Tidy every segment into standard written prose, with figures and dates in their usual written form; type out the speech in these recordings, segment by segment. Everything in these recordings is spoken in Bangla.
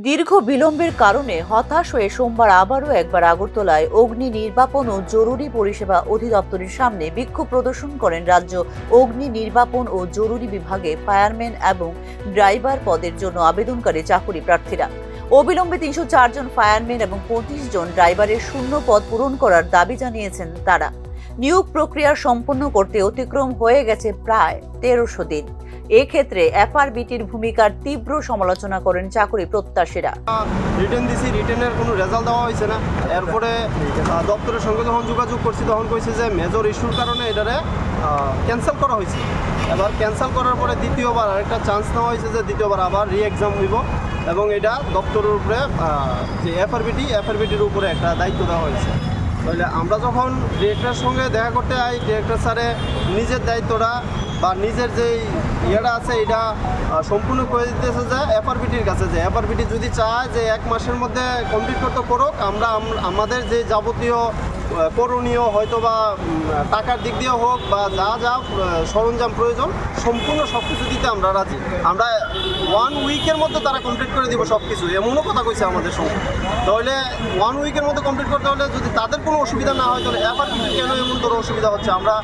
দীর্ঘ বিলম্বের কারণে হতাশ হয়ে সোমবার আবারও একবার আগরতলায় অগ্নি নির্বাপন ও জরুরি পরিষেবা অধিদপ্তরের সামনে বিক্ষোভ প্রদর্শন করেন রাজ্য অগ্নি নির্বাপন ও জরুরি বিভাগে ফায়ারম্যান এবং ড্রাইভার পদের জন্য আবেদনকারী চাকুরি প্রার্থীরা। অবিলম্বে ৩০৪ জন ফায়ারম্যান এবং ২৫ জন ড্রাইভারের শূন্য পদ পূরণ করার দাবি জানিয়েছেন তারা। নিয়োগ প্রক্রিয়া সম্পন্ন করতে অতিক্রম হয়ে গেছে প্রায় ১৩০০ দিন। এক্ষেত্রে এফআরবিটির ভূমিকার তীব্র সমালোচনা করেন চাকরি প্রত্যাশীরা। রিটেন দিছি, রিটেনের কোনো রেজাল্ট দেওয়া হয়েছে না। এরপরে দপ্তরের সঙ্গে যখন যোগাযোগ করছি তখন কইছে যে মেজর ইস্যুর কারণে এটারে ক্যান্সেল করা হয়েছে। এবার ক্যান্সেল করার পরে দ্বিতীয়বার আরেকটা চান্স নেওয়া হয়েছে যে দ্বিতীয়বার আবার এক্সাম হইব এবং এটা দপ্তরের উপরে যে এফআরবিটির উপরে একটা দায়িত্ব দেওয়া হয়েছে। তাহলে আমরা যখন ডিরেক্টরের সঙ্গে দেখা করতে যাই, ডিরেক্টর স্যারে নিজের দায়িত্বটা বা নিজের যে ইয়েটা আছে এটা সম্পূর্ণ করে দিতেছে যে এফআরবিটির কাছে, যে এফআরবিটি যদি চায় যে 1 মাসের মধ্যে কমপ্লিট করতে করুক, আমরা আমাদের যে যাবতীয় করণীয় হয়তো বা টাকার দিক দিয়ে হোক বা যা যা সরঞ্জাম প্রয়োজন সম্পূর্ণ সব কিছু দিতে আমরা রাজি। আমরা 1 উইকের মধ্যে তারা কমপ্লিট করে দিব সব কিছু, এমনও কথা কইছে আমাদের সঙ্গে। তাহলে 1 উইকের মধ্যে কমপ্লিট করতে হলে যদি তাদের কোনো অসুবিধা না হয় তাহলে এফআরবিটি কেন এমন ধরো অসুবিধা হচ্ছে? আমরা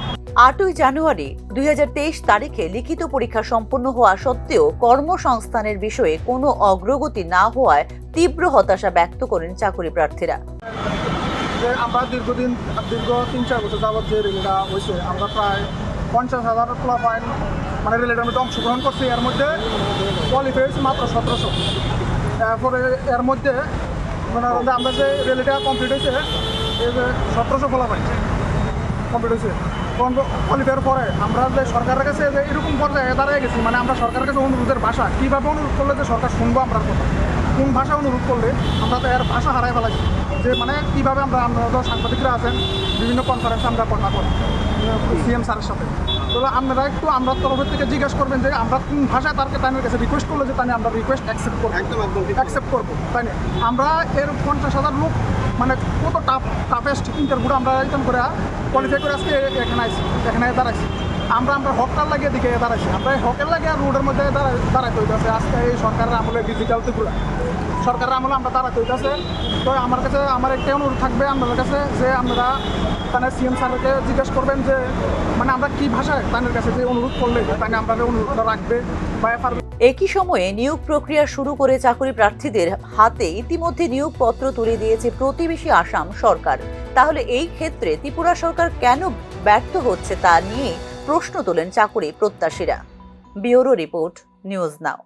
8 জানুয়ারি 2023 তারিখে লিখিত পরীক্ষা সম্পন্ন হওয়া সত্ত্বেও কর্মসংস্থানের বিষয়ে কোনো অগ্রগতি না হওয়ায় তীব্র হতাশা ব্যক্ত করেন চাকরি প্রার্থীরা। আমরা দীর্ঘ 3-4 বছর যাবৎ যে রেলিটা হয়েছে, আমরা প্রায় 50,000 পয়েন্ট মানে রেলিটার মধ্যে অংশগ্রহণ করছি। এর মধ্যে কোয়ালিফাই হয়েছে মাত্র 1700। তারপরে এর মধ্যে মানে আমরা যে রেলিটা কমপ্লিট হয়েছে, এই যে 1700 পয়েন্ট কমপ্লিট হয়েছে। কোয়ালিফাইয়ের পরে আমরা যে সরকারের কাছে যে এরকম পর্যায়ে দাঁড়িয়ে গেছি, মানে আমরা সরকারের কাছে অনুরোধের ভাষা কীভাবে অনুরোধ করলে যে সরকার শুনবো আমরা কথা, কোন ভাষা অনুরোধ করলে আমরা তো এর ভাষা হারাই ফেলাইছি। যে মানে কীভাবে আমরা সাংবাদিকরা আছেন বিভিন্ন কনফারেন্সে আমরা কথা বলি সিএম স্যারের সাথে, তাহলে আপনারা একটু আমরা তরফের থেকে জিজ্ঞেস করবেন যে আমরা কোন ভাষায় তাদের কাছে রিকোয়েস্ট করলে যে তাই আমরা রিকোয়েস্ট অ্যাকসেপ্ট করবো, অ্যাকসেপ্ট করবো। তাই না আমরা এর 50,000 লোক মানে কত টাফেস্ট ইন্টারভিউ আমরা একদম করে কোয়ালিফাই করে আজকে এখানে দাঁড়াইছি। আমরা হকটার লাগিয়ে দিকে দাঁড়াইছি, আমরা এই হকের লাগিয়ে রোডের মধ্যে দাঁড়াইতে হইতেছে। আজকে এই সরকারের আমলে ডিজিটাল ত্রিপুরা সরকারের আমলে আমরা দাঁড়াতে হইতেছে। তো আমার একটাই অনুরোধ থাকবে আপনাদের কাছে যে আপনারা তাহলে সিএম স্যারকে জিজ্ঞেস করবেন যে মানে আমরা কী ভাষায় তাদের কাছে যে অনুরোধ করলে তাহলে আমরা অনুরোধটা রাখবে বা একই সময়ে নিয়োগ প্রক্রিয়া শুরু করে চাকরি প্রার্থীদের হাতে ইতিমধ্যে নিয়োগপত্র তুলে দিয়েছে প্রতিবেশী আসাম সরকার। তাহলে এই ক্ষেত্রে ত্রিপুরা সরকার কেন ব্যর্থ হচ্ছে তা নিয়ে প্রশ্ন তোলেন চাকরি প্রত্যাশীরা। ব্যুরো রিপোর্ট, নিউজ নাও।